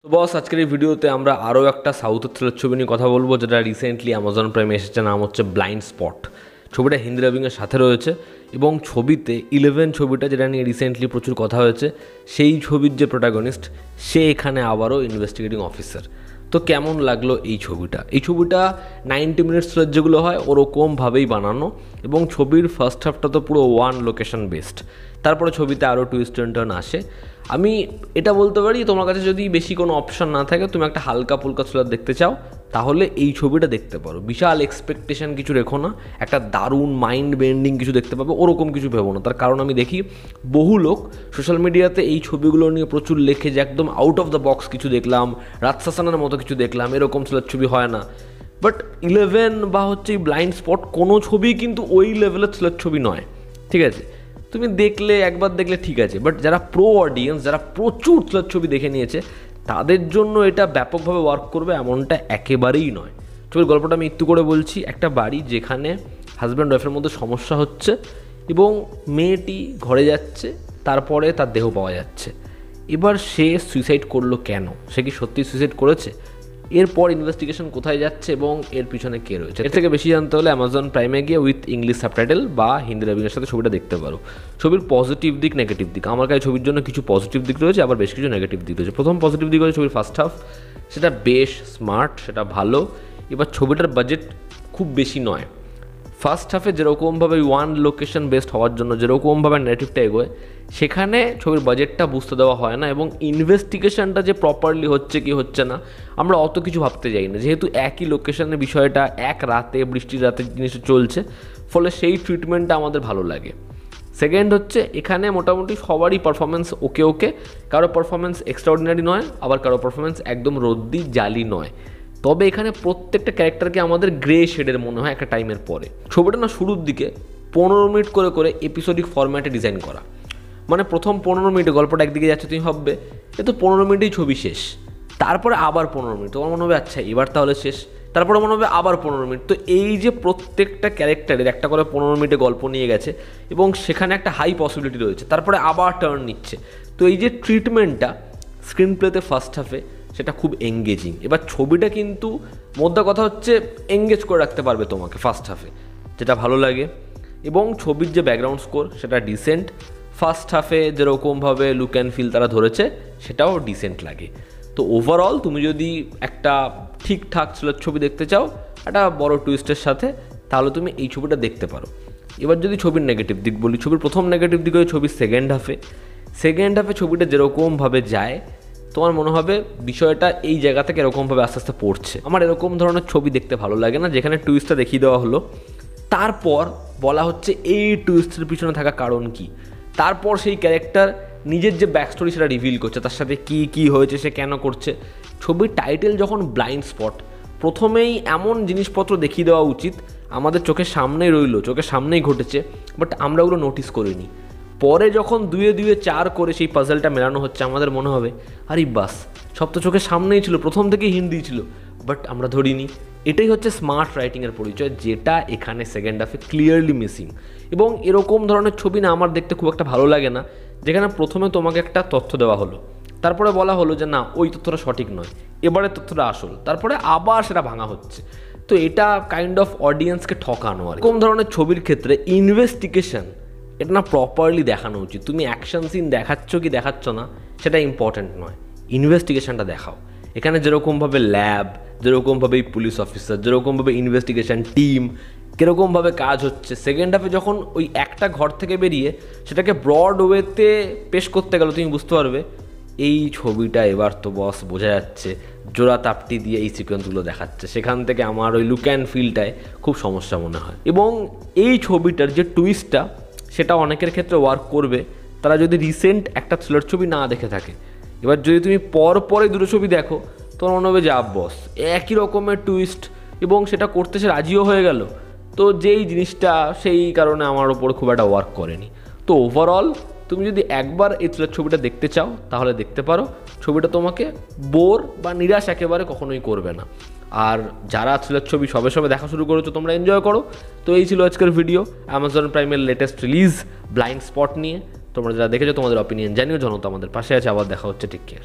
তো বস, আজকের এই ভিডিওতে আমরা আরও একটা সাউথের থ্রিলার ছবি নিয়ে কথা বলবো, যেটা রিসেন্টলি অ্যামাজন প্রাইমে এসেছে। নাম হচ্ছে ব্লাইন্ড স্পট। ছবিটা হিন্দি ডাবিংয়ের সাথে রয়েছে এবং ছবিতে 11 ছবিটা, যেটা নিয়ে রিসেন্টলি প্রচুর কথা হয়েছে, সেই ছবির যে প্রোটাগনিস্ট সে এখানে আবারও ইনভেস্টিগেটিং অফিসার। তো কেমন লাগলো এই ছবিটা? এই ছবিটা 90 মিনিটস থ্রিলার যেগুলো হয় ওরকমভাবেই বানানো, এবং ছবির ফার্স্ট হাফটা তো পুরো ওয়ান লোকেশন বেসড। তারপরে ছবিতে আরও টুইস্ট অ্যান্ড টার্ন আসে। আমি এটা বলতে পারি, তোমার কাছে যদি বেশি কোনো অপশন না থাকে, তুমি একটা হালকা ফুলকা থ্রিলার দেখতে চাও, তাহলে এই ছবিটা দেখতে পারো। বিশাল এক্সপেকটেশন কিছু রেখো না, একটা দারুণ মাইন্ড বেন্ডিং কিছু দেখতে পাবে, ওরকম কিছু ভেবো না। তার কারণ আমি দেখি বহু লোক সোশ্যাল মিডিয়াতে এই ছবিগুলো নিয়ে প্রচুর লেখে যে একদম আউট অফ দ্য বক্স কিছু দেখলাম, রাতসাসানের মতো কিছু দেখলাম, এরকম থ্রিলার ছবি হয় না। বাট 11 বা হচ্ছে এই ব্লাইন্ড স্পট, কোনো ছবি কিন্তু ওই লেভেলের থ্রিলার ছবি নয়, ঠিক আছে? তুমি দেখলে, একবার দেখলে ঠিক আছে, বাট যারা প্রো অডিয়েন্স, যারা প্রচুর থ্রিলার ছবি দেখে নিয়েছে, তাদের জন্য এটা ব্যাপকভাবে ওয়ার্ক করবে এমনটা একেবারেই নয়। ছবির গল্পটা আমি একটু করে বলছি। একটা বাড়ি যেখানে হাজব্যান্ড ওয়াইফের মধ্যে সমস্যা হচ্ছে এবং মেয়েটি ঘরে যাচ্ছে, তারপরে তার দেহ পাওয়া যাচ্ছে। এবার সে সুইসাইড করলো কেন? সে কি সত্যি সুইসাইড করেছে? এরপর ইনভেস্টিগেশন কোথায় যাচ্ছে এবং এর পিছনে কে রয়েছে? এর থেকে বেশি জানতে হলে অ্যামাজন প্রাইমে গিয়ে উইথ ইংলিশ সাবটাইটেল বা হিন্দি ডাবিংয়ের সাথে ছবিটা দেখতে পারো। ছবির পজিটিভ দিক, নেগেটিভ দিক, আমার কাছে ছবির জন্য কিছু পজিটিভ দিক রয়েছে, আবার বেশ কিছু নেগেটিভ দিক রয়েছে। প্রথম পজিটিভ দিক হচ্ছে ছবির ফার্স্ট হাফ, সেটা বেশ স্মার্ট, সেটা ভালো। এবার ছবিটার বাজেট খুব বেশি নয়। ফার্স্ট হাফে যেরকমভাবে ওয়ান লোকেশন বেসড হওয়ার জন্য যেরকমভাবে ন্যারেটিভটা এগোয়, সেখানে ছবির বাজেটটা বুঝতে দেওয়া হয় না, এবং ইনভেস্টিগেশনটা যে প্রপারলি হচ্ছে কি হচ্ছে না আমরা অত কিছু ভাবতে যাই না, যেহেতু একই লোকেশনের বিষয়টা এক রাতে, বৃষ্টির রাতে জিনিসটা চলছে, ফলে সেই ট্রিটমেন্টটা আমাদের ভালো লাগে। সেকেন্ড হচ্ছে, এখানে মোটামুটি সবারই পারফরমেন্স ওকে ওকে, কারো পারফরমেন্স এক্সট্রাঅর্ডিনারি নয়, আবার কারো পারফরমেন্স একদম রদ্দি জালি নয়। তবে এখানে প্রত্যেকটা ক্যারেক্টারকে আমাদের গ্রে শেডের মনে হয় একটা টাইমের পরে। ছবিটা না শুরুর দিকে 15 মিনিট করে করে এপিসোডিক ফরম্যাটে ডিজাইন করা। মানে প্রথম 15 মিনিটে গল্পটা একদিকে যাচ্ছে, তুমি ভাববে এ তো 15 মিনিটেই ছবি শেষ। তারপরে আবার 15 মিনিট, তোমার মনে হবে আচ্ছা এবার তাহলে শেষ। তারপরে মনে হবে আবার 15 মিনিট। তো এই যে প্রত্যেকটা ক্যারেক্টারের একটা করে 15 মিনিটে গল্প নিয়ে গেছে, এবং সেখানে একটা হাই পসিবিলিটি রয়েছে, তারপরে আবার টার্ন নিচ্ছে। তো এই যে ট্রিটমেন্টটা স্ক্রিন প্লেতে ফার্স্ট হাফে, সেটা খুব এঙ্গেজিং। এবার ছবিটা কিন্তু মোদ্দা কথা হচ্ছে এঙ্গেজ করে রাখতে পারবে তোমাকে ফার্স্ট হাফে, যেটা ভালো লাগে। এবং ছবির যে ব্যাকগ্রাউন্ড স্কোর, সেটা ডিসেন্ট। ফার্স্ট হাফে যেরকমভাবে লুক অ্যান্ড ফিল তারা ধরেছে, সেটাও ডিসেন্ট লাগে। তো ওভারঅল তুমি যদি একটা ঠিকঠাক থ্রিলার ছবি দেখতে চাও একটা বড় টুইস্টের সাথে, তাহলে তুমি এই ছবিটা দেখতে পারো। এবার যদি ছবির নেগেটিভ দিক বলি, ছবির প্রথম নেগেটিভ দিক হচ্ছে ছবির সেকেন্ড হাফে ছবিটা যেরকমভাবে যায়, তোমার মনে হবে বিষয়টা এই জায়গা থেকে এরকমভাবে আস্তে আস্তে পড়ছে। আমার এরকম ধরনের ছবি দেখতে ভালো লাগে না, যেখানে টুইস্টটা দেখিয়ে দেওয়া হলো, তারপর বলা হচ্ছে এই টুইস্টের পিছনে থাকা কারণ কি, তারপর সেই ক্যারেক্টার নিজের যে ব্যাক স্টোরি সেটা রিভিল করছে, তার সাথে কি কি হয়েছে, সে কেন করছে। ছবির টাইটেল যখন ব্লাইন্ড স্পট, প্রথমেই এমন জিনিসপত্র দেখিয়ে দেওয়া উচিত আমাদের চোখের সামনেই রইলো, চোখের সামনেই ঘটেছে, বাট আমরা ওগুলো নোটিস করিনি। পরে যখন দুয়ে দুয়ে 4 করে সেই পাজলটা মেলানো হচ্ছে, আমাদের মনে হবে আরে বাস, সব তো চোখের সামনেই ছিল, প্রথম থেকেই হিন্দি ছিল, বাট আমরা ধরিনি। এটাই হচ্ছে স্মার্ট রাইটিংয়ের পরিচয়, যেটা এখানে সেকেন্ড হাফে ক্লিয়ারলি মিসিং। এবং এরকম ধরনের ছবি না আমার দেখতে খুব একটা ভালো লাগে না, যেখানে প্রথমে তোমাকে একটা তথ্য দেওয়া হলো, তারপরে বলা হলো যে না ওই তথ্যটা সঠিক নয়, এবারে তথ্যটা আসল, তারপরে আবার সেটা ভাঙা হচ্ছে। তো এটা কাইন্ড অফ অডিয়েন্সকে ঠকানো। আর এরকম ধরনের ছবির ক্ষেত্রে ইনভেস্টিগেশন এটা না প্রপারলি দেখানো উচিত। তুমি অ্যাকশন সিন দেখাচ্ছ কি দেখাচ্ছ না সেটা ইম্পর্ট্যান্ট নয়, ইনভেস্টিগেশনটা দেখাও। এখানে যেরকমভাবে ল্যাব, যেরকমভাবে পুলিশ অফিসার, যেরকমভাবে ইনভেস্টিগেশন টিম, কীরকমভাবে কাজ হচ্ছে, সেকেন্ড হাফে যখন ওই একটা ঘর থেকে বেরিয়ে সেটাকে ব্রড ওয়েতে পেশ করতে গেল, তুমি বুঝতে পারবে এই ছবিটা এবার তো বস বোঝা যাচ্ছে জোড়া তাপটি দিয়ে এই সিকোয়েন্সগুলো দেখাচ্ছে। সেখান থেকে আমার ওই লুক অ্যান্ড ফিলটায় খুব সমস্যা মনে হয়। এবং এই ছবিটার যে টুইস্টটা, সেটা অনেকের ক্ষেত্রে ওয়ার্ক করবে তারা যদি রিসেন্ট একটা থ্রিলার ছবি না দেখে থাকে। এবার যদি তুমি পরে দুটো ছবি দেখো, তোমার মনে হবে যে বস একই রকমের টুইস্ট, এবং সেটা করতে সে রাজিও হয়ে গেল। তো যেই জিনিসটা সেই কারণে আমার ওপর খুব একটা ওয়ার্ক করেনি। তো ওভারঅল তুমি যদি একবার এই থ্রিলার ছবিটা দেখতে চাও তাহলে দেখতে পারো। ছবিটা তোমাকে বোর বা নিরাশ একেবারে কখনোই করবে না। আর যারা থ্রিলার ছবি সবে সবে দেখা শুরু করেছো, তোমরা এনজয় করো। তো এই ছিল আজকের ভিডিও অ্যামাজন প্রাইমের লেটেস্ট রিলিজ ব্লাইন্ড স্পট নিয়ে। তোমরা যারা দেখেছো তোমাদের অপিনিয়ন জানিও, জনতা আমাদের পাশে আছে। আবার দেখা হচ্ছে, টেক কেয়ার।